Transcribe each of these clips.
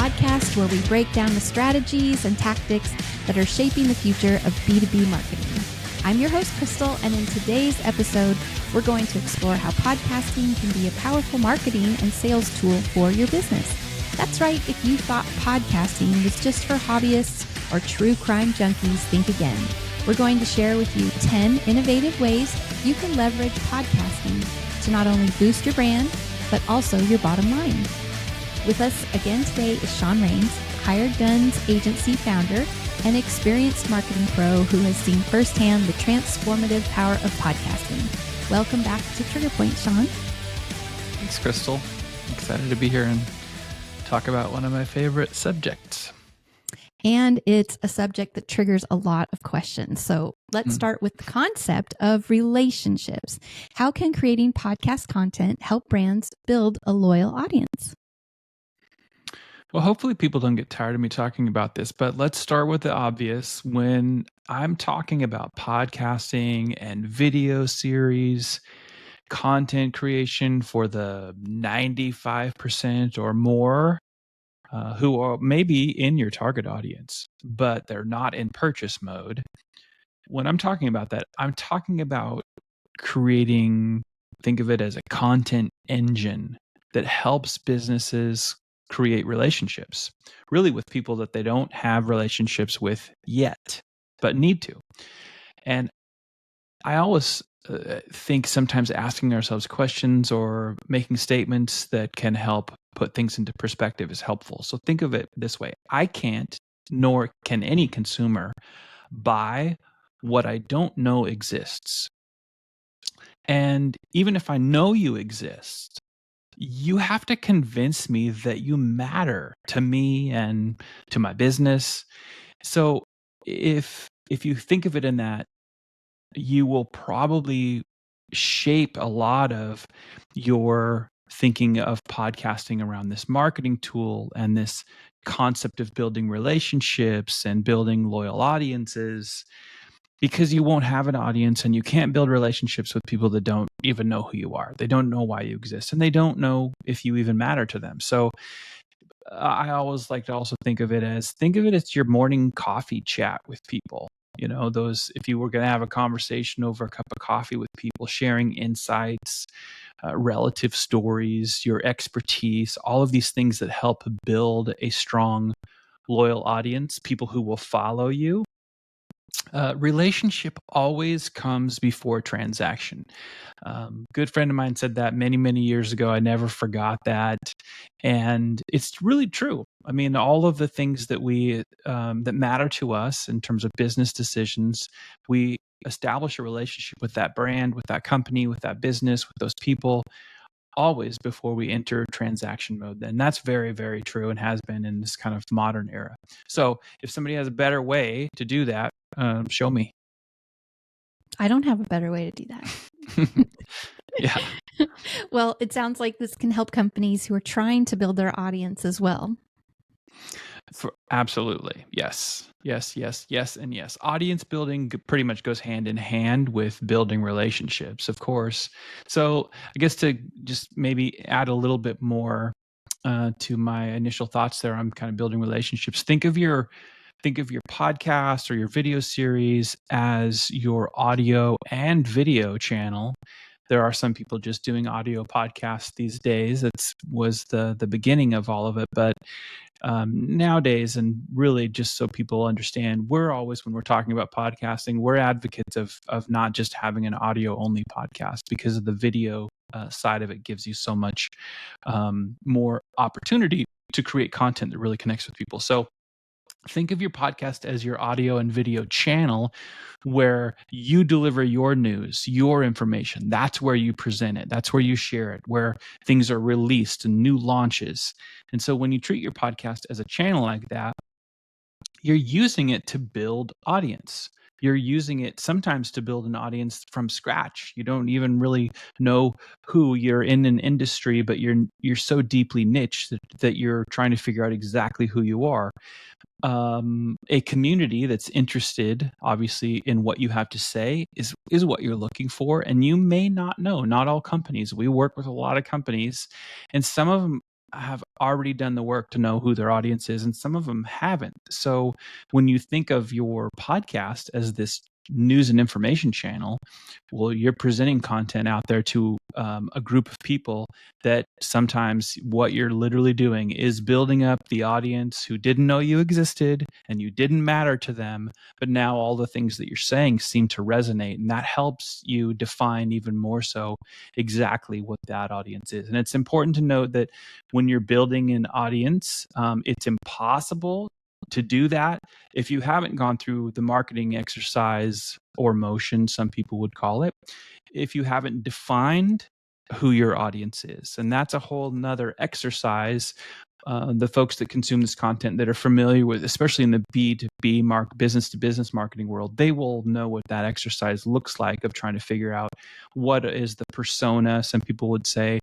podcast where we break down the strategies and tactics that are shaping the future of B2B marketing. I'm your host, Crystal, and in today's episode, we're going to explore how podcasting can be a powerful marketing and sales tool for your business. That's right, if you thought podcasting was just for hobbyists or true crime junkies, think again. We're going to share with you 10 innovative ways you can leverage podcasting to not only boost your brand, but also your bottom line. With us again today is Shaun Raines, Hired Guns Agency founder and experienced marketing pro who has seen firsthand the transformative power of podcasting. Welcome back to Trigger Point, Shaun. Thanks, Crystal. Excited to be here and talk about one of my favorite subjects. And it's a subject that triggers a lot of questions. So let's start with the concept of relationships. How can creating podcast content help brands build a loyal audience? Well, hopefully people don't get tired of me talking about this, but let's start with the obvious. When I'm talking about podcasting and video series, content creation for the 95% or more who are maybe in your target audience, but they're not in purchase mode. When I'm talking about that, I'm talking about creating, think of it as a content engine that helps businesses create relationships, really with people that they don't have relationships with yet, but need to. And I always think sometimes asking ourselves questions or making statements that can help put things into perspective is helpful. So think of it this way. I can't, nor can any consumer, buy what I don't know exists. And even if I know you exist, you have to convince me that you matter to me and to my business. So if you think of it in that, you will probably shape a lot of your thinking of podcasting around this marketing tool and this concept of building relationships and building loyal audiences, because you won't have an audience and you can't build relationships with people that don't even know who you are. They don't know why you exist and they don't know if you even matter to them. So I always like to also think of it as your morning coffee chat with people. You know, if you were going to have a conversation over a cup of coffee with people, sharing insights, relative stories, your expertise, all of these things that help build a strong, loyal audience, people who will follow you. Relationship always comes before transaction. Good friend of mine said that many, many years ago. I never forgot that. And it's really true. I mean, all of the things that that matter to us in terms of business decisions, we establish a relationship with that brand, with that company, with that business, with those people, always before we enter transaction mode. And that's very, very true and has been in this kind of modern era. So if somebody has a better way to do that, show me. I don't have a better way to do that. Yeah. Well, it sounds like this can help companies who are trying to build their audience as well. Absolutely. Yes. Yes, yes, yes, and yes. Audience building pretty much goes hand in hand with building relationships, of course. So I guess to just maybe add a little bit more to my initial thoughts there, I'm kind of building relationships. Think of your podcast or your video series as your audio and video channel. There are some people just doing audio podcasts these days. That was the beginning of all of it. But nowadays, and really just so people understand, we're always, when we're talking about podcasting, we're advocates of not just having an audio only podcast, because of the video side of it gives you so much more opportunity to create content that really connects with people. So think of your podcast as your audio and video channel where you deliver your news, your information. That's where you present it. That's where you share it, where things are released and new launches. And so when you treat your podcast as a channel like that, you're using it to build audience. You're using it sometimes to build an audience from scratch. You don't even really know who you're in an industry, but you're so deeply niche that you're trying to figure out exactly who you are. A community that's interested, obviously, in what you have to say is what you're looking for. And you may not know, not all companies. We work with a lot of companies, and some of them have already done the work to know who their audience is, and some of them haven't. So when you think of your podcast as this news and information channel, well, you're presenting content out there to a group of people that sometimes what you're literally doing is building up the audience who didn't know you existed and you didn't matter to them, but now all the things that you're saying seem to resonate, and that helps you define even more so exactly what that audience is. And it's important to note that when you're building an audience, it's impossible to do that if you haven't gone through the marketing exercise or motion, some people would call it, if you haven't defined who your audience is. And that's a whole nother exercise. The folks that consume this content that are familiar with, especially in the B2B business to business marketing world, they will know what that exercise looks like of trying to figure out what is the persona, some people would say,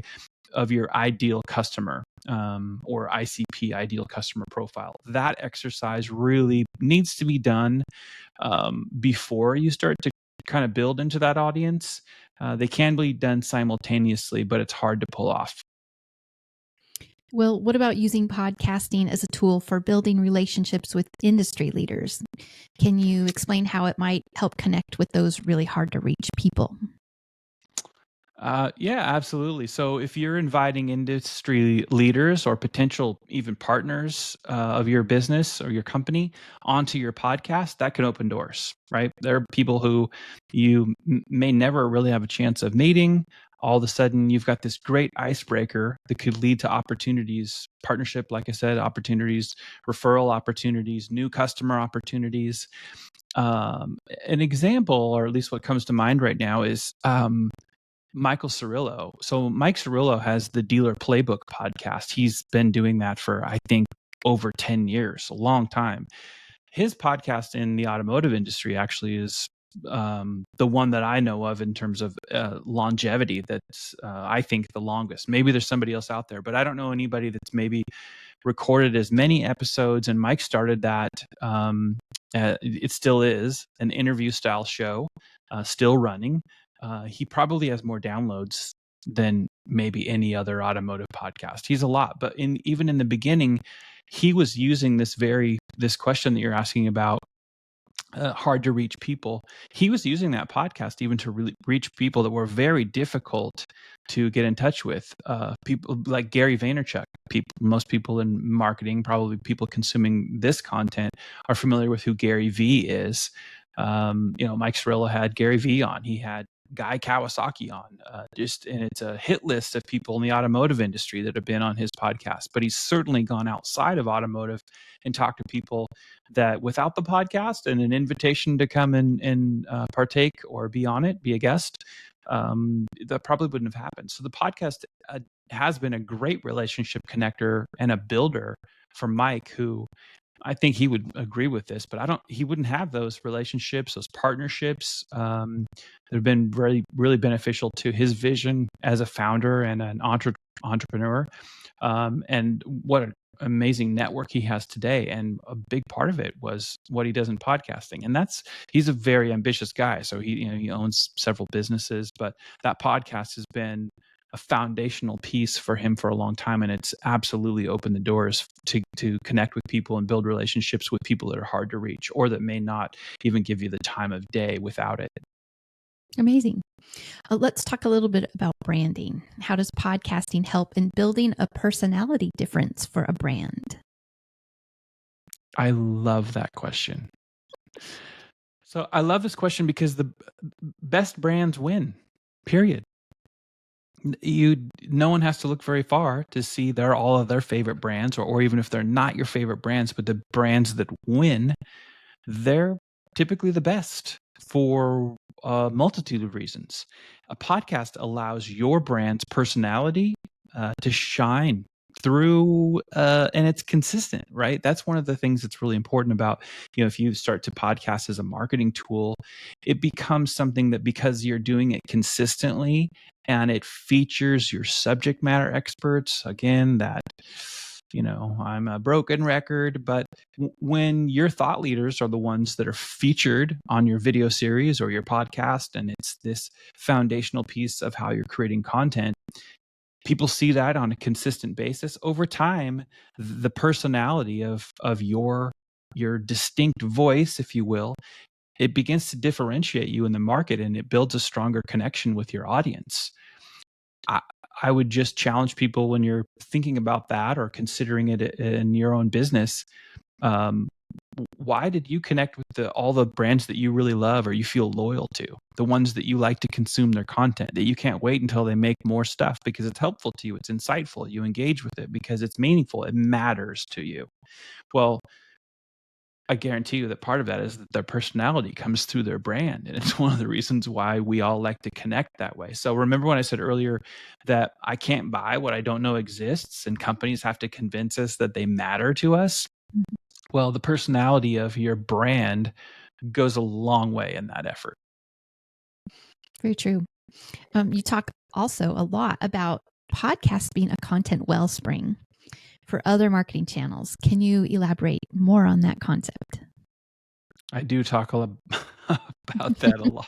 of your ideal customer, or ICP, ideal customer profile. That exercise really needs to be done before you start to kind of build into that audience. They can be done simultaneously, but it's hard to pull off. Well, what about using podcasting as a tool for building relationships with industry leaders? Can you explain how it might help connect with those really hard to reach people? Yeah, absolutely. So if you're inviting industry leaders or potential even partners of your business or your company onto your podcast, that can open doors, right? There are people who you may never really have a chance of meeting. All of a sudden, you've got this great icebreaker that could lead to opportunities, partnership, like I said, opportunities, referral opportunities, new customer opportunities. An example, or at least what comes to mind right now, is Michael Cirillo. So Mike Cirillo has the Dealer Playbook podcast. He's been doing that for, I think, over 10 years, a long time. His podcast in the automotive industry actually is the one that I know of in terms of longevity. That's, I think, the longest. Maybe there's somebody else out there, but I don't know anybody that's maybe recorded as many episodes. And Mike started that. It still is an interview style show, still running. He probably has more downloads than maybe any other automotive podcast. He's a lot, but even in the beginning, he was using this question that you're asking about, hard to reach people. He was using that podcast even to really reach people that were very difficult to get in touch with. People like Gary Vaynerchuk. Most people in marketing, probably people consuming this content, are familiar with who Gary V is. Mike Cirillo had Gary V on. He had Guy Kawasaki on, and it's a hit list of people in the automotive industry that have been on his podcast. But he's certainly gone outside of automotive and talked to people that without the podcast and an invitation to come and partake or be on it, be a guest, that probably wouldn't have happened. So the podcast has been a great relationship connector and a builder for Mike, who I think he would agree with this, but he wouldn't have those relationships, those partnerships that have been really, really beneficial to his vision as a founder and an entrepreneur. And what an amazing network he has today. And a big part of it was what he does in podcasting. And he's a very ambitious guy. So he owns several businesses, but that podcast has been a foundational piece for him for a long time, and it's absolutely opened the doors to connect with people and build relationships with people that are hard to reach or that may not even give you the time of day without it. Amazing. Let's talk a little bit about branding. How does podcasting help in building a personality difference for a brand? I love that question. So I love this question because the best brands win, period. No one has to look very far to see all of their favorite brands, or even if they're not your favorite brands, but the brands that win, they're typically the best for a multitude of reasons. A podcast allows your brand's personality to shine through, and it's consistent, right? That's one of the things that's really important about, if you start to podcast as a marketing tool, it becomes something that, because you're doing it consistently and it features your subject matter experts, again, that, I'm a broken record, but when your thought leaders are the ones that are featured on your video series or your podcast, and it's this foundational piece of how you're creating content, people see that on a consistent basis over time. The personality of your distinct voice, if you will, it begins to differentiate you in the market, and it builds a stronger connection with your audience. I would just challenge people, when you're thinking about that or considering it in your own business, why did you connect with all the brands that you really love or you feel loyal to, the ones that you like to consume their content, that you can't wait until they make more stuff because it's helpful to you, it's insightful, you engage with it because it's meaningful, it matters to you? Well, I guarantee you that part of that is that their personality comes through their brand. And it's one of the reasons why we all like to connect that way. So remember when I said earlier that I can't buy what I don't know exists, and companies have to convince us that they matter to us? Well, the personality of your brand goes a long way in that effort. Very true. You talk also a lot about podcasts being a content wellspring for other marketing channels. Can you elaborate more on that concept? I do talk about that a lot.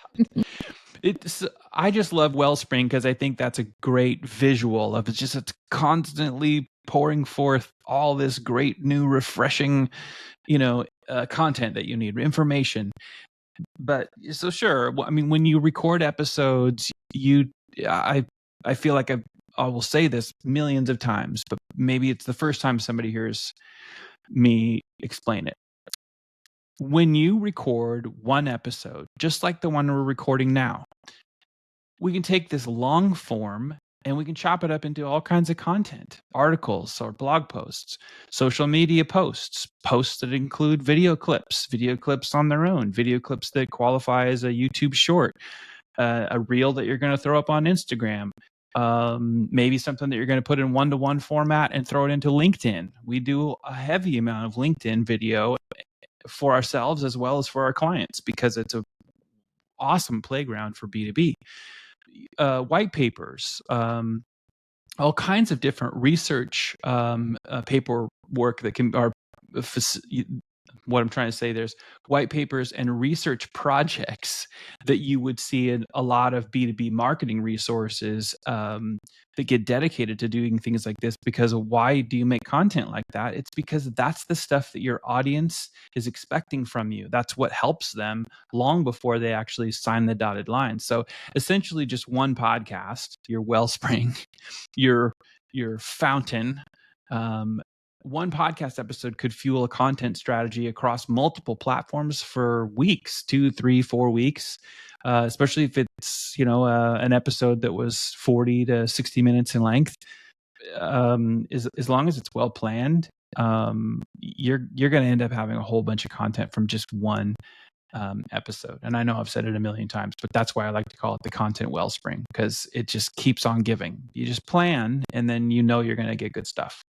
I just love wellspring because I think that's a great visual of it's constantly pouring forth all this great new refreshing content that you need, information. But so sure, I mean, when you record episodes, I feel like I will say this millions of times, but maybe it's the first time somebody hears me explain it. When you record one episode, just like the one we're recording now, we can take this long form and we can chop it up into all kinds of content, articles or blog posts, social media posts, posts that include video clips on their own, video clips that qualify as a YouTube short, a reel that you're going to throw up on Instagram, maybe something that you're going to put in one-to-one format and throw it into LinkedIn. We do a heavy amount of LinkedIn video for ourselves as well as for our clients because it's an awesome playground for B2B. White papers, all kinds of different research paperwork that can are what I'm trying to say, there's white papers and research projects that you would see in a lot of B2B marketing resources that get dedicated to doing things like this. Because why do you make content like that? It's because that's the stuff that your audience is expecting from you. That's what helps them long before they actually sign the dotted line. So essentially just one podcast, your wellspring, your fountain, one podcast episode could fuel a content strategy across multiple platforms for weeks, 2, 3, 4 weeks, especially if it's, an episode that was 40 to 60 minutes in length. As long as it's well planned, you're going to end up having a whole bunch of content from just one episode. And I know I've said it a million times, but that's why I like to call it the content wellspring, because it just keeps on giving. You just plan, and then you're going to get good stuff.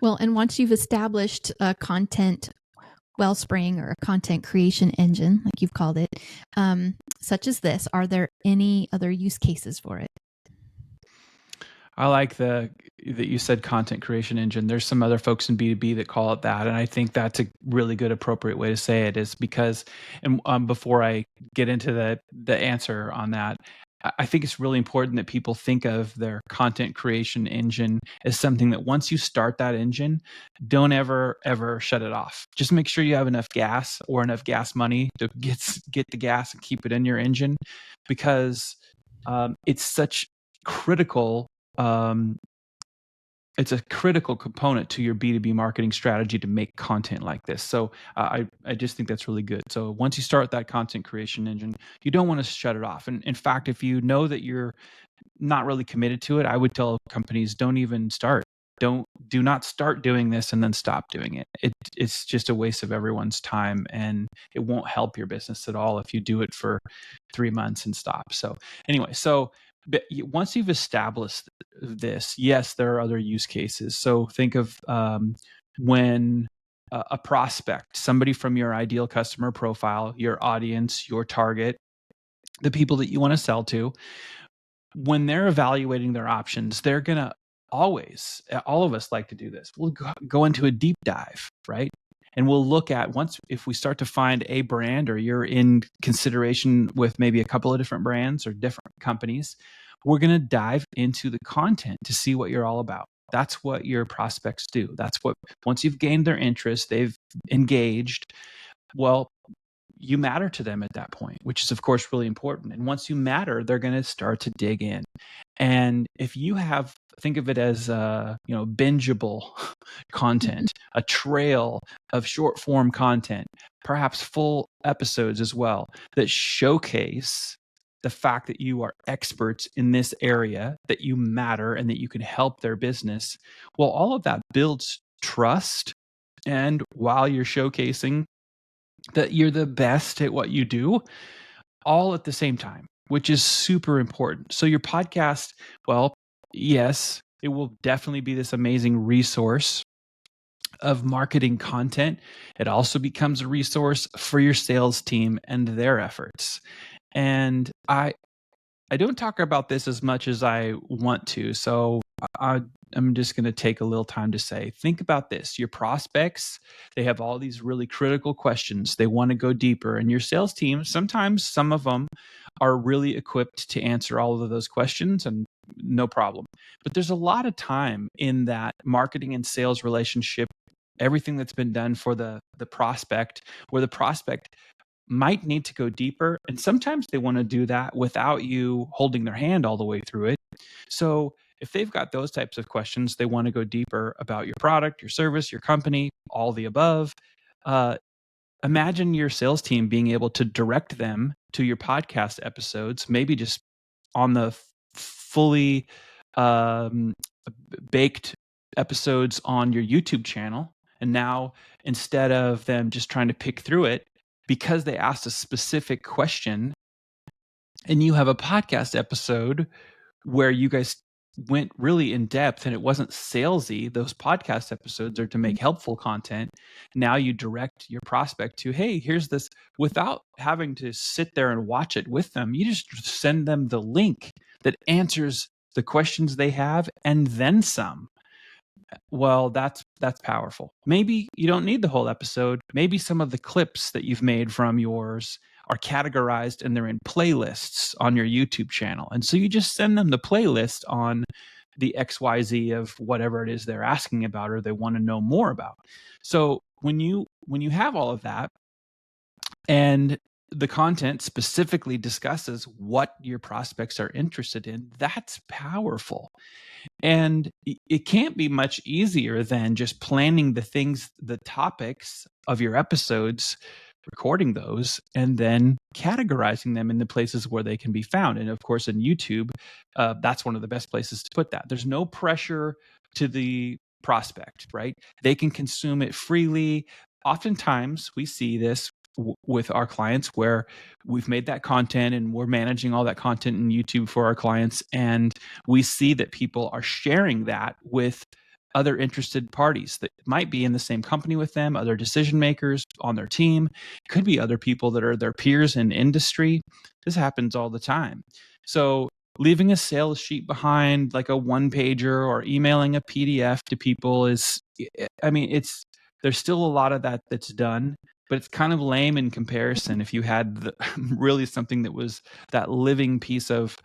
Well, and once you've established a content wellspring or a content creation engine, like you've called it, such as this, are there any other use cases for it? I like that you said content creation engine. There's some other folks in B2B that call it that. And I think that's a really good, appropriate way to say it, is because, and before I get into the answer on that, I think it's really important that people think of their content creation engine as something that once you start that engine, don't ever shut it off. Just make sure you have enough gas or enough gas money to get the gas and keep it in your engine, because it's such critical. It's a critical component to your B2B marketing strategy to make content like this. So I just think that's really good. So once you start that content creation engine, you don't want to shut it off. And in fact, if you know that you're not really committed to it, I would tell companies, don't even start. Do not start doing this and then stop doing it. It's just a waste of everyone's time, and it won't help your business at all if you do it for 3 months and stop. So anyway, but once you've established this, yes, there are other use cases. So think of when a prospect, somebody from your ideal customer profile, your audience, your target, the people that you want to sell to, when they're evaluating their options, they're going to always, all of us like to do this. We'll go into a deep dive, right? And we'll look at, if we start to find a brand, or you're in consideration with maybe a couple of different brands or different companies, we're going to dive into the content to see what you're all about. That's what your prospects do. That's what, once you've gained their interest, they've engaged, well, you matter to them at that point, which is of course really important. And once you matter, they're going to start to dig in. And if you have, think of it as bingeable content, a trail of short form content, perhaps full episodes as well, that showcase the fact that you are experts in this area, that you matter, and that you can help their business. Well, all of that builds trust. And while you're showcasing that you're the best at what you do, all at the same time, which is super important. So your podcast, well, yes, it will definitely be this amazing resource of marketing content. It also becomes a resource for your sales team and their efforts. And I don't talk about this as much as I want to. So I'm just going to take a little time to say, think about this. Your prospects, they have all these really critical questions. They want to go deeper. And your sales team, sometimes some of them are really equipped to answer all of those questions, and no problem. But there's a lot of time in that marketing and sales relationship, everything that's been done for the prospect, where the prospect might need to go deeper. And sometimes they want to do that without you holding their hand all the way through it. So if they've got those types of questions, they want to go deeper about your product, your service, your company, all the above. Imagine your sales team being able to direct them to your podcast episodes, maybe just on the fully baked episodes on your YouTube channel. And now, instead of them just trying to pick through it, because they asked a specific question, and you have a podcast episode where you guys went really in depth and it wasn't salesy. Those podcast episodes are to make helpful content. Now you direct your prospect to, hey, here's this, without having to sit there and watch it with them. You just send them the link that answers the questions they have and then some. Well, that's powerful. Maybe you don't need the whole episode. Maybe some of the clips that you've made from yours are categorized and they're in playlists on your YouTube channel. And so you just send them the playlist on the XYZ of whatever it is they're asking about or they want to know more about. So when you have all of that, and the content specifically discusses what your prospects are interested in, that's powerful. And it can't be much easier than just planning the topics of your episodes, recording those, and then categorizing them in the places where they can be found. And of course, in YouTube, that's one of the best places to put that. There's no pressure to the prospect, right? They can consume it freely. Oftentimes, we see this with our clients where we've made that content and we're managing all that content in YouTube for our clients, and we see that people are sharing that with other interested parties that might be in the same company with them, other decision makers on their team, could be other people that are their peers in industry. This happens all the time. So leaving a sales sheet behind, like a one pager, or emailing a PDF to people is, I mean, there's still a lot of that that's done, but it's kind of lame in comparison if you had really something that was that living piece of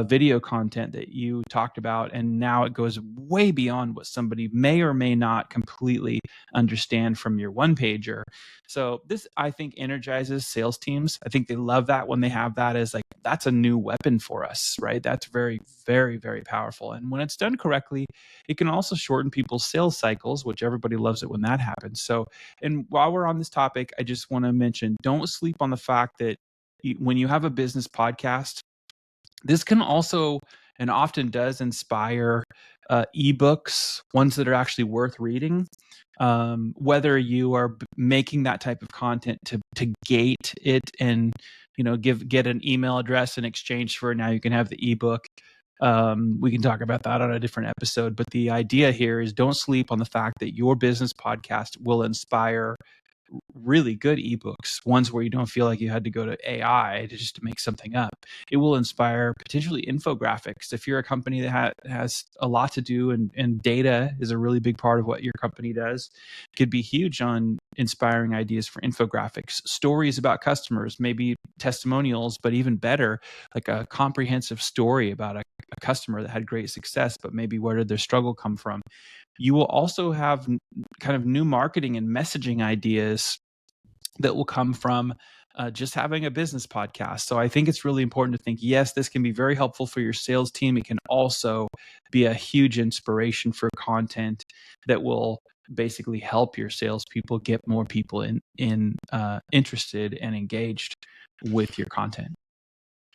video content that you talked about, and now it goes way beyond what somebody may or may not completely understand from your one pager. So this, I think, energizes sales teams. I think they love that when they have that as like, that's a new weapon for us, right? That's very, very, very powerful. And when it's done correctly, it can also shorten people's sales cycles, which everybody loves it when that happens. So, and while we're on this topic, I just want to mention, don't sleep on the fact that when you have a business podcast, this can also and often does inspire ebooks, ones that are actually worth reading. Whether you are making that type of content to gate it and get an email address in exchange for, now you can have the ebook. We can talk about that on a different episode, but the idea here is, don't sleep on the fact that your business podcast will inspire really good ebooks, ones where you don't feel like you had to go to AI just to make something up. It will inspire potentially infographics. If you're a company that has a lot to do, and data is a really big part of what your company does, it could be huge on inspiring ideas for infographics, stories about customers, maybe testimonials, but even better, like a comprehensive story about a customer that had great success, but maybe where did their struggle come from. You will also have kind of new marketing and messaging ideas that will come from just having a business podcast. So I think it's really important to think, yes, this can be very helpful for your sales team. It can also be a huge inspiration for content that will basically help your salespeople get more people interested and engaged with your content.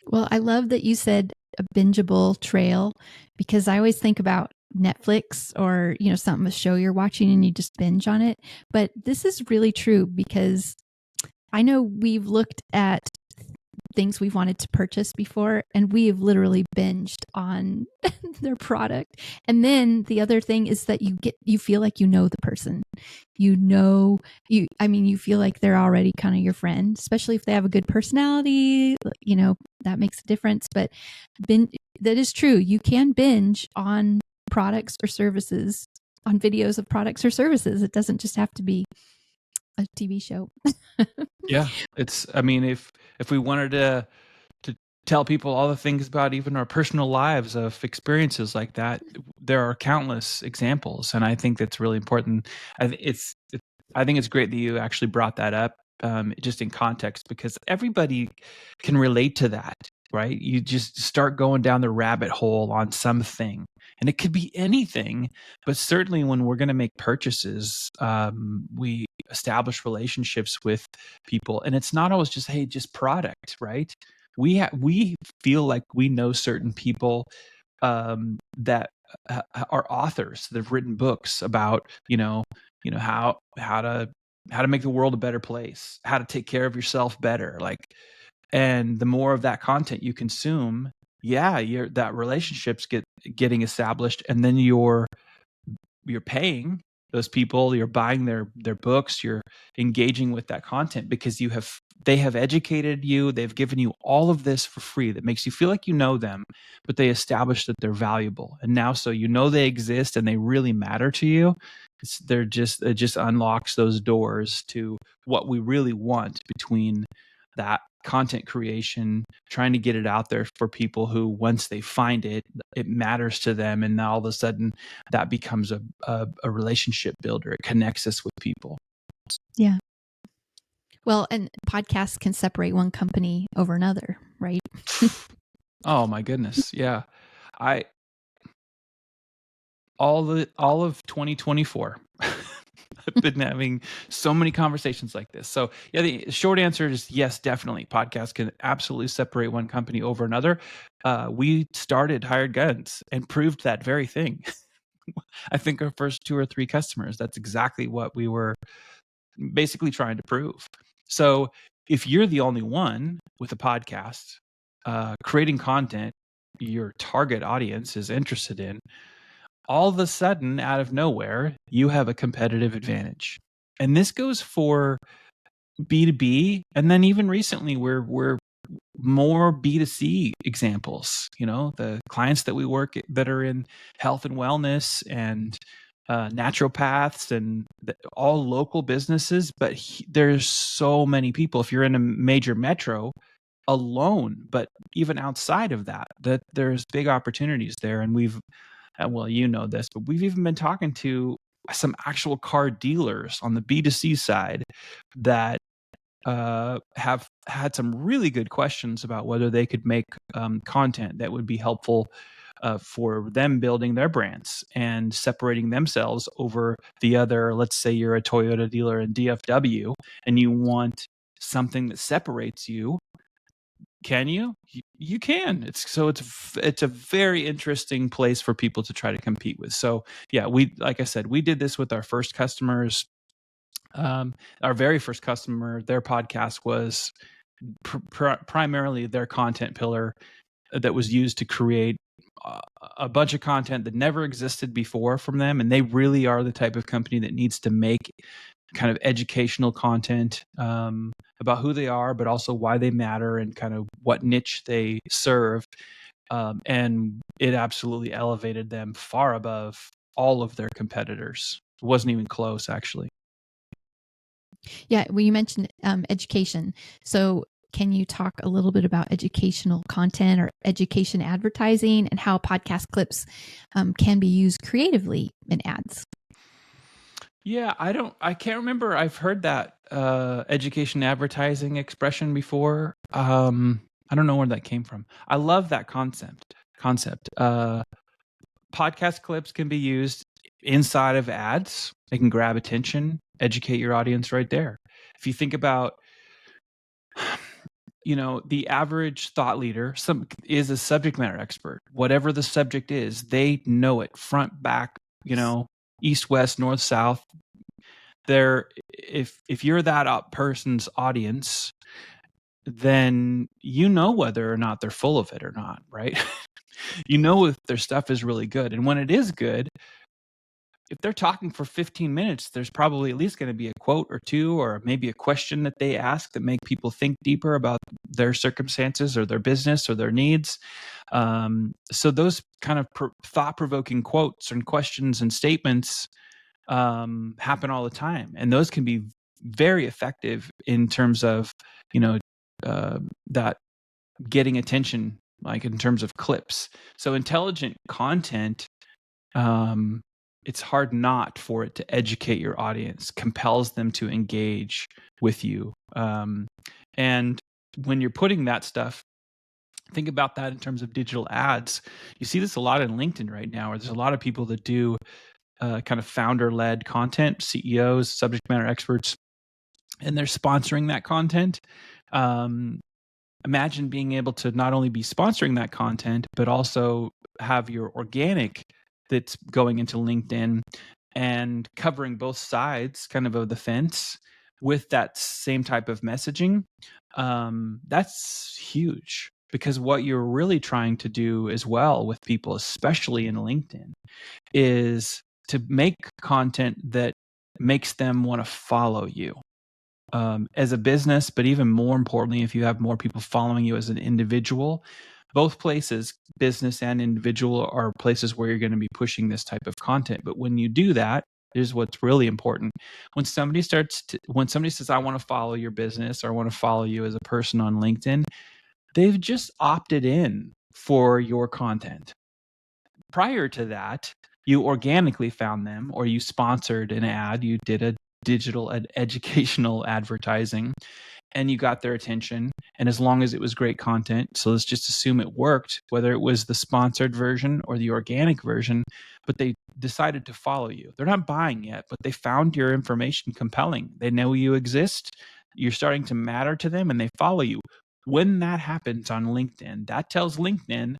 Well, I love that you said a bingeable trail, because I always think about Netflix or, a show you're watching and you just binge on it. But this is really true, because I know we've looked at things we've wanted to purchase before, and we have literally binged on their product. And then the other thing is that you feel like you know the person. You feel like they're already kind of your friend, especially if they have a good personality, that makes a difference. But that is true. You can binge on products or services, on videos of products or services. It doesn't just have to be a TV show. Yeah, if we wanted to tell people all the things about even our personal lives of experiences like that, there are countless examples, and I think that's really important. I think it's great that you actually brought that up, just in context, because everybody can relate to that, right? You just start going down the rabbit hole on something, and it could be anything, but certainly when we're going to make purchases, we establish relationships with people, and it's not always just, hey, just product, right? We feel like we know certain people that are authors that have written books about how to make the world a better place, how to take care of yourself better, and the more of that content you consume, that relationships getting established, and then you're paying those people, you're buying their books, you're engaging with that content because they have educated you, they've given you all of this for free that makes you feel like you know them, but they establish that they're valuable, and now so they exist and they really matter to you. It just unlocks those doors to what we really want between that content creation, trying to get it out there for people who, once they find it, it matters to them, and now all of a sudden that becomes a relationship builder. It connects us with people. Yeah. Well, and podcasts can separate one company over another, right? Oh my goodness. Yeah. All of 2024 I've been having so many conversations like this. So yeah, the short answer is yes, definitely. Podcasts can absolutely separate one company over another. We started Hired Guns and proved that very thing. I think our first 2 or 3 customers, that's exactly what we were basically trying to prove. So if you're the only one with a podcast, creating content your target audience is interested in, all of a sudden, out of nowhere, you have a competitive advantage. And this goes for B2B, and then even recently we're more B2C examples. The clients that we work that are in health and wellness and naturopaths and all local businesses, but there's so many people. If you're in a major metro alone, but even outside of that there's big opportunities there. And well, you know this, but we've even been talking to some actual car dealers on the B2C side that have had some really good questions about whether they could make content that would be helpful for them building their brands and separating themselves over the other. Let's say you're a Toyota dealer in DFW and you want something that separates you. Can you? You can. It's a very interesting place for people to try to compete with. So yeah, like I said, we did this with our first customers. Our very first customer, their podcast was primarily their content pillar that was used to create a bunch of content that never existed before from them. And they really are the type of company that needs to make kind of educational content about who they are, but also why they matter and kind of what niche they serve. And it absolutely elevated them far above all of their competitors. It wasn't even close, actually. Yeah, well, you mentioned education. So can you talk a little bit about educational content or education advertising and how podcast clips can be used creatively in ads? Yeah, I can't remember. I've heard that education advertising expression before. I don't know where that came from. I love that concept. Podcast clips can be used inside of ads. They can grab attention, educate your audience right there. If you think about, the average thought leader is a subject matter expert. Whatever the subject is, they know it front, back, east, west, north, south. If you're that person's audience, then you know whether or not they're full of it or not, right? You know if their stuff is really good. And when it is good, if they're talking for 15 minutes, there's probably at least going to be a quote or two, or maybe a question that they ask that make people think deeper about their circumstances or their business or their needs. So those kind of thought-provoking quotes and questions and statements happen all the time, and those can be very effective in terms of that getting attention, like in terms of clips. So intelligent content, it's hard not for it to educate your audience, compels them to engage with you. And when you're putting that stuff, think about that in terms of digital ads. You see this a lot in LinkedIn right now, where there's a lot of people that do kind of founder-led content, CEOs, subject matter experts, and they're sponsoring that content. Imagine being able to not only be sponsoring that content, but also have your organic that's going into LinkedIn and covering both sides kind of the fence with that same type of messaging. That's huge, because what you're really trying to do as well with people, especially in LinkedIn, is to make content that makes them want to follow you as a business, but even more importantly, if you have more people following you as an individual. Both places, business and individual, are places where you're going to be pushing this type of content. But when you do that, here's what's really important. When somebody says, I want to follow your business, or I want to follow you as a person on LinkedIn, they've just opted in for your content. Prior to that, you organically found them, or you sponsored an ad, you did a digital educational advertising, and you got their attention. And as long as it was great content, so let's just assume it worked, whether it was the sponsored version or the organic version, but they decided to follow you. They're not buying yet, but they found your information compelling. They know you exist. You're starting to matter to them, and they follow you. When that happens on LinkedIn, that tells LinkedIn,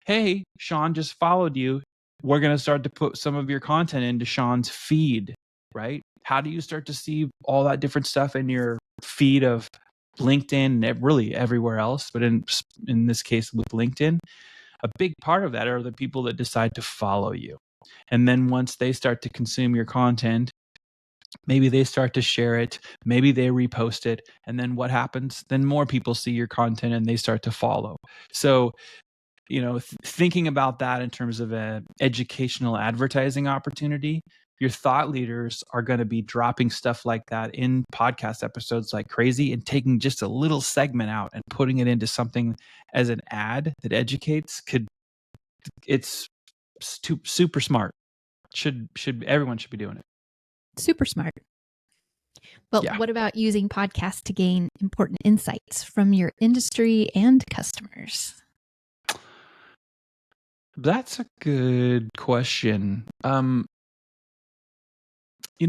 hey, Shaun just followed you. We're going to start to put some of your content into Shaun's feed, right? How do you start to see all that different stuff in your feed of LinkedIn and really everywhere else? But in this case with LinkedIn, a big part of that are the people that decide to follow you. And then once they start to consume your content, maybe they start to share it, maybe they repost it, and then what happens? Then more people see your content and they start to follow. So thinking about that in terms of an educational advertising opportunity, your thought leaders are going to be dropping stuff like that in podcast episodes like crazy, and taking just a little segment out and putting it into something as an ad that educates. It's super smart. Everyone should be doing it. Super smart. Well, Yeah. what about using podcasts to gain important insights from your industry and customers? That's a good question.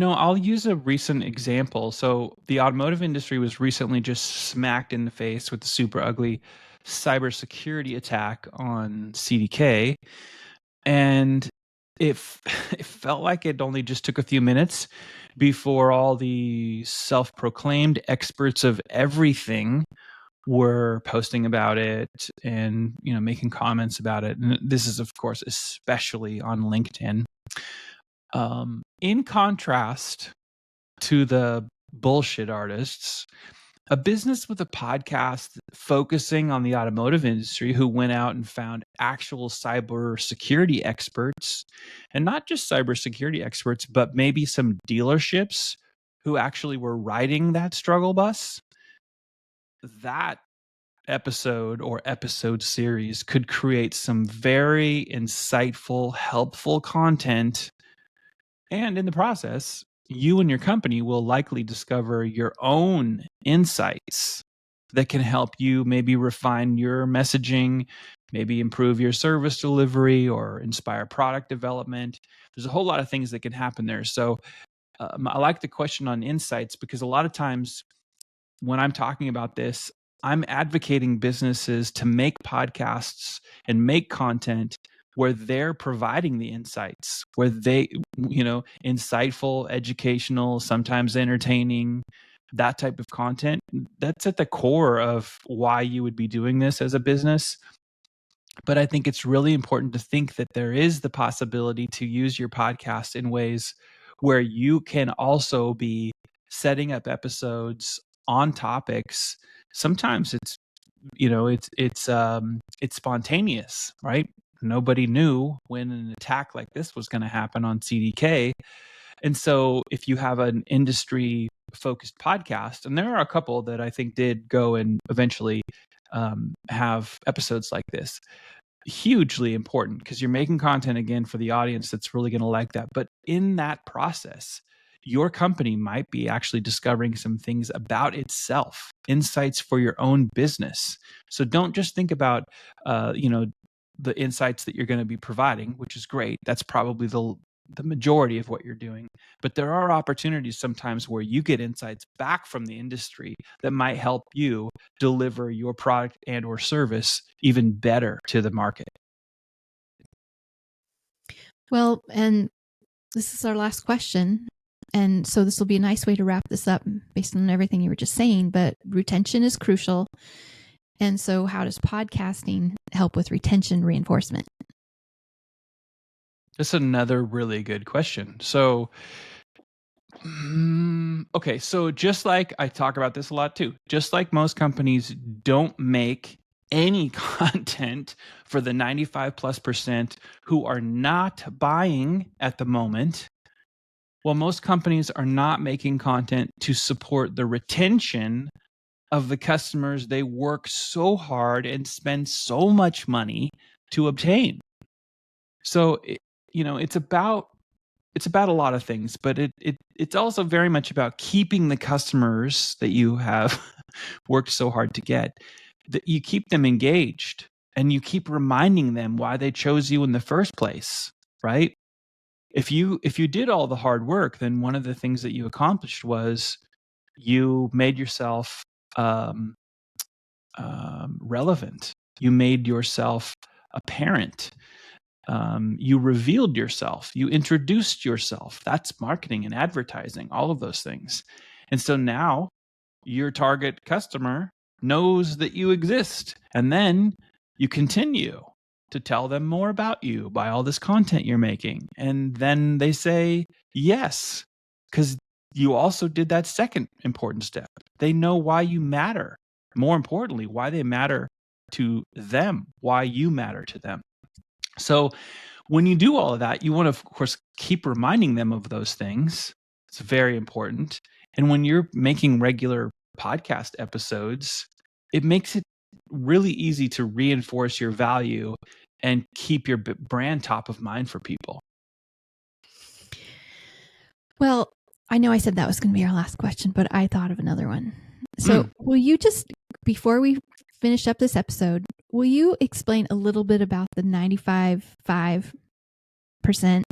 I'll use a recent example. So the automotive industry was recently just smacked in the face with the super ugly cybersecurity attack on CDK. And it felt like it only just took a few minutes before all the self-proclaimed experts of everything were posting about it and making comments about it. And this is, of course, especially on LinkedIn. In contrast, to the bullshit artists, a business with a podcast focusing on the automotive industry who went out and found actual cybersecurity experts, and not just cybersecurity experts, but maybe some dealerships who actually were riding that struggle bus, that episode or episode series could create some very insightful, helpful content. And in the process, you and your company will likely discover your own insights that can help you maybe refine your messaging, maybe improve your service delivery, or inspire product development. There's a whole lot of things that can happen there. So I like the question on insights, because a lot of times when I'm talking about this, I'm advocating businesses to make podcasts and make content where they're providing the insights, where they, insightful, educational, sometimes entertaining, that type of content. That's at the core of why you would be doing this as a business. But I think it's really important to think that there is the possibility to use your podcast in ways where you can also be setting up episodes on topics. Sometimes it's spontaneous, right? Nobody knew when an attack like this was going to happen on CDK. And so if you have an industry focused podcast, and there are a couple that I think did go and eventually have episodes like this, hugely important, because you're making content again for the audience that's really going to like that. But in that process, your company might be actually discovering some things about itself, insights for your own business. So don't just think about, the insights that you're going to be providing, which is great. That's probably the majority of what you're doing. But there are opportunities sometimes where you get insights back from the industry that might help you deliver your product and or service even better to the market. Well, and this is our last question. And so this will be a nice way to wrap this up based on everything you were just saying, but retention is crucial. And so how does podcasting help with retention reinforcement? That's another really good question. So, okay, so just like I talk about this a lot too, just like most companies don't make any content for the 95+% who are not buying at the moment, well, most companies are not making content to support the retention of the customers they work so hard and spend so much money to obtain. So, it's about a lot of things, but it's also very much about keeping the customers that you have worked so hard to get. That you keep them engaged and you keep reminding them why they chose you in the first place, right? If you did all the hard work, then one of the things that you accomplished was you made yourself relevant. You made yourself apparent. You revealed yourself. You introduced yourself. That's marketing and advertising, all of those things. And so now your target customer knows that you exist. And then you continue to tell them more about you by all this content you're making. And then they say yes, because you also did that second important step. They know why you matter. More importantly, why they matter to them, why you matter to them. So when you do all of that, you want to, of course, keep reminding them of those things. It's very important. And when you're making regular podcast episodes, it makes it really easy to reinforce your value and keep your brand top of mind for people. Well, I know I said that was going to be our last question, but I thought of another one. So will you just, before we finish up this episode, will you explain a little bit about the 95.5%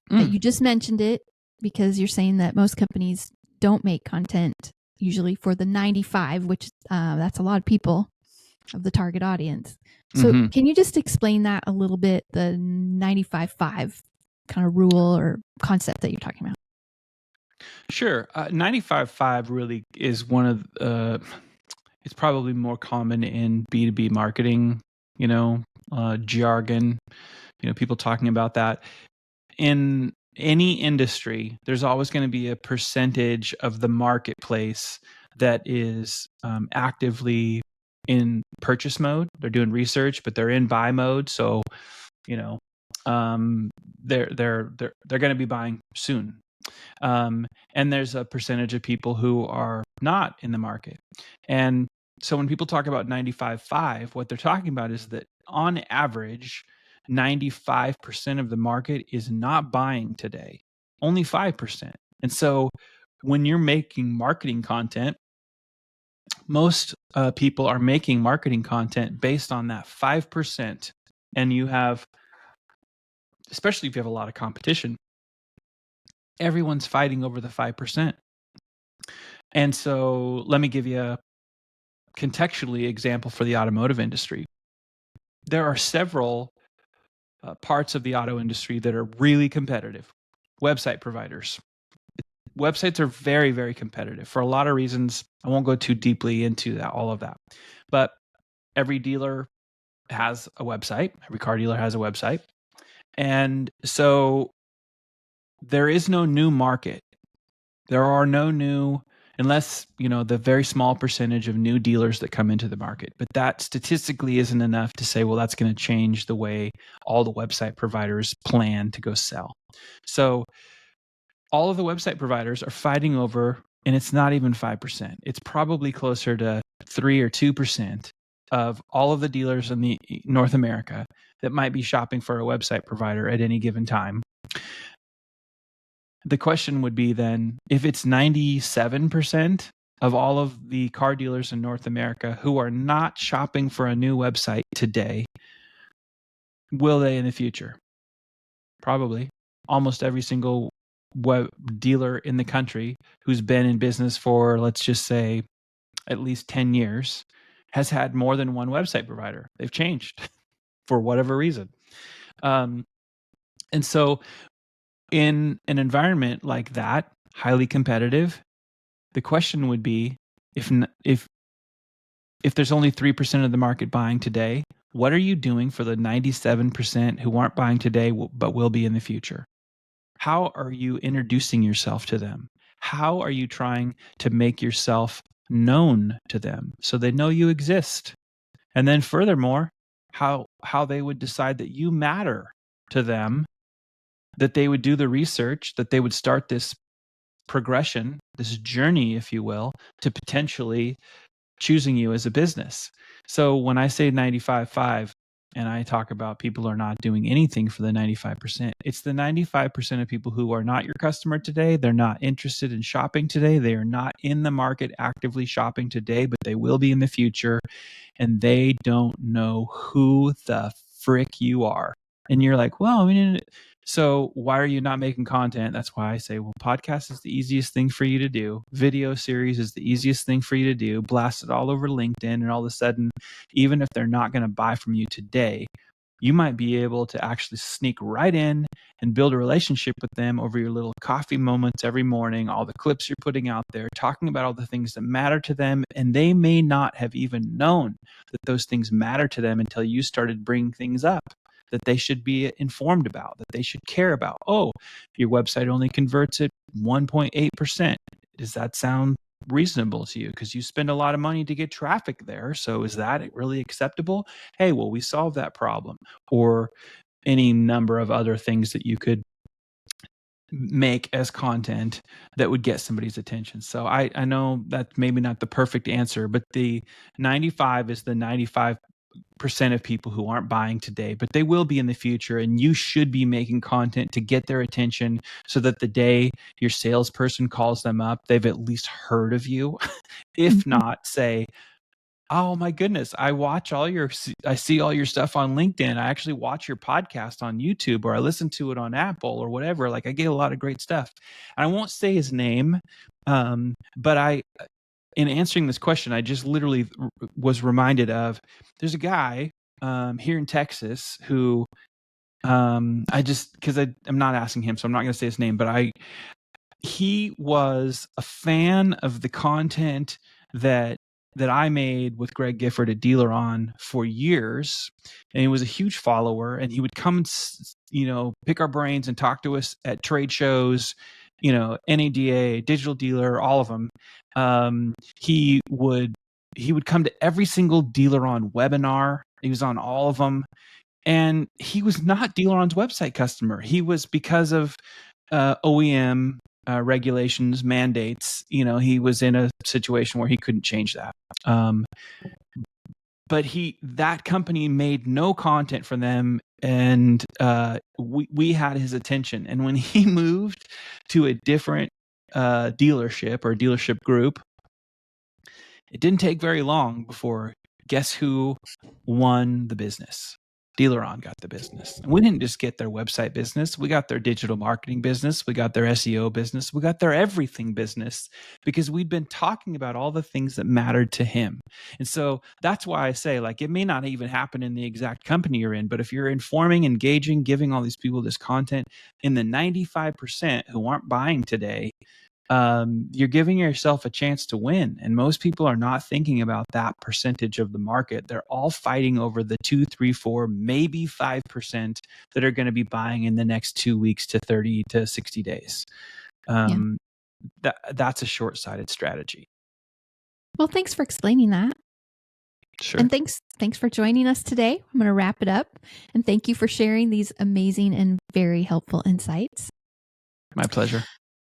that you just mentioned it, because you're saying that most companies don't make content usually for the 95, which that's a lot of people of the target audience. So can you just explain that a little bit, the 95.5 kind of rule or concept that you're talking about? Sure. 95.5 really is one of it's probably more common in B2B marketing, jargon, people talking about that. In any industry, there's always going to be a percentage of the marketplace that is actively in purchase mode. They're doing research, but they're in buy mode. So, you know, they're going to be buying soon. And there's a percentage of people who are not in the market. And so when people talk about 95.5, what they're talking about is that on average, 95% of the market is not buying today, only 5%. And so when you're making marketing content, most people are making marketing content based on that 5%. And you have, especially if you have a lot of competition, everyone's fighting over the 5%. And so let me give you a contextually example for the automotive industry. There are several parts of the auto industry that are really competitive. Website providers. Websites are very, very competitive for a lot of reasons. I won't go too deeply into that, all of that. But every dealer has a website. Every car dealer has a website. And so there is no new market. There are no new, unless, the very small percentage of new dealers that come into the market. But that statistically isn't enough to say, well, that's going to change the way all the website providers plan to go sell. So all of the website providers are fighting over, and it's not even 5%. It's probably closer to 3 or 2% of all of the dealers in the North America that might be shopping for a website provider at any given time. The question would be then, if it's 97% of all of the car dealers in North America who are not shopping for a new website today, will they in the future? Probably. Almost every single web dealer in the country who's been in business for, let's just say, at least 10 years has had more than one website provider. They've changed for whatever reason. And so in an environment like that, highly competitive, the question would be, if there's only 3% of the market buying today, what are you doing for the 97% who aren't buying today but will be in the future? How are you introducing yourself to them? How are you trying to make yourself known to them so they know you exist? And then furthermore, how they would decide that you matter to them, that they would do the research, that they would start this progression, this journey, if you will, to potentially choosing you as a business. So when I say 95.5 and I talk about people are not doing anything for the 95%, it's the 95% of people who are not your customer today. They're not interested in shopping today. They are not in the market actively shopping today, but they will be in the future. And they don't know who the frick you are. And you're like, well, I mean, so why are you not making content? That's why I say, well, podcast is the easiest thing for you to do. Video series is the easiest thing for you to do. Blast it all over LinkedIn, and all of a sudden, even if they're not going to buy from you today, you might be able to actually sneak right in and build a relationship with them over your little coffee moments every morning, all the clips you're putting out there, talking about all the things that matter to them. And they may not have even known that those things matter to them until you started bringing things up that they should be informed about, that they should care about. Oh, your website only converts at 1.8%. Does that sound reasonable to you? Because you spend a lot of money to get traffic there. So is that really acceptable? Hey, well, we solved that problem. Or any number of other things that you could make as content that would get somebody's attention. So I know that's maybe not the perfect answer, but the 95 is the 95% of people who aren't buying today, but they will be in the future. And you should be making content to get their attention so that the day your salesperson calls them up, they've at least heard of you. If not, say, oh my goodness, I see all your stuff on LinkedIn. I actually watch your podcast on YouTube, or I listen to it on Apple or whatever. Like, I get a lot of great stuff. And I won't say his name, but in answering this question, I just literally was reminded of, there's a guy here in Texas who I'm not asking him, so I'm not going to say his name, but he was a fan of the content that that I made with Greg Gifford at Dealer On for years, and he was a huge follower, and he would come and pick our brains and talk to us at trade shows, NADA, Digital Dealer, all of them. He would come to every single Dealer On webinar. He was on all of them, and he was not Dealer On's website customer. He was, because of OEM regulations, mandates, he was in a situation where he couldn't change that. But that company made no content for them, and we had his attention. And when he moved to a different dealership or dealership group, it didn't take very long before, guess who won the business? Dealer On got the business. And we didn't just get their website business. We got their digital marketing business. We got their SEO business. We got their everything business, because we'd been talking about all the things that mattered to him. And so that's why I say, like, it may not even happen in the exact company you're in, but if you're informing, engaging, giving all these people this content, in the 95% who aren't buying today, you're giving yourself a chance to win. And most people are not thinking about that percentage of the market. They're all fighting over the 2, 3, 4, maybe 5% that are going to be buying in the next 2 weeks to 30 to 60 days. That's a short-sighted strategy. Well, thanks for explaining that. Sure. And thanks for joining us today. I'm going to wrap it up. And thank you for sharing these amazing and very helpful insights. My pleasure.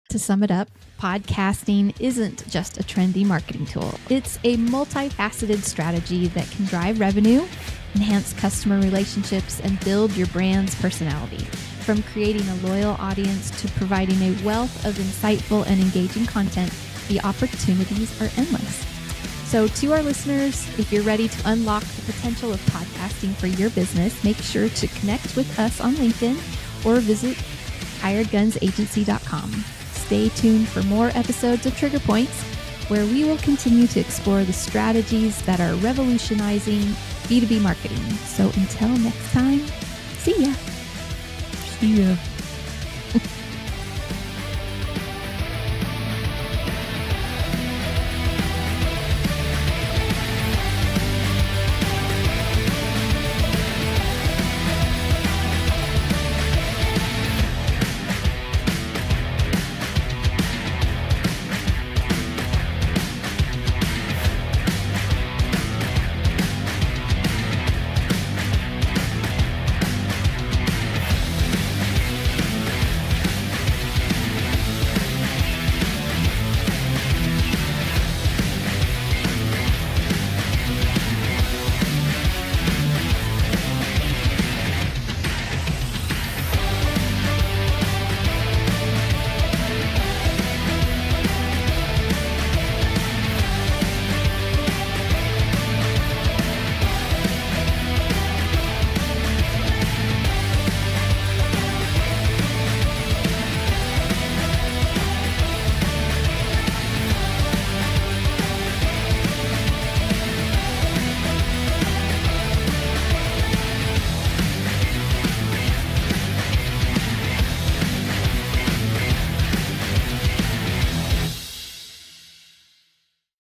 To sum it up, podcasting isn't just a trendy marketing tool. It's a multifaceted strategy that can drive revenue, enhance customer relationships, and build your brand's personality. From creating a loyal audience to providing a wealth of insightful and engaging content, the opportunities are endless. So to our listeners, if you're ready to unlock the potential of podcasting for your business, make sure to connect with us on LinkedIn or visit hiredgunsagency.com. Stay tuned for more episodes of Trigger Points, where we will continue to explore the strategies that are revolutionizing B2B marketing. So until next time, see ya. See ya.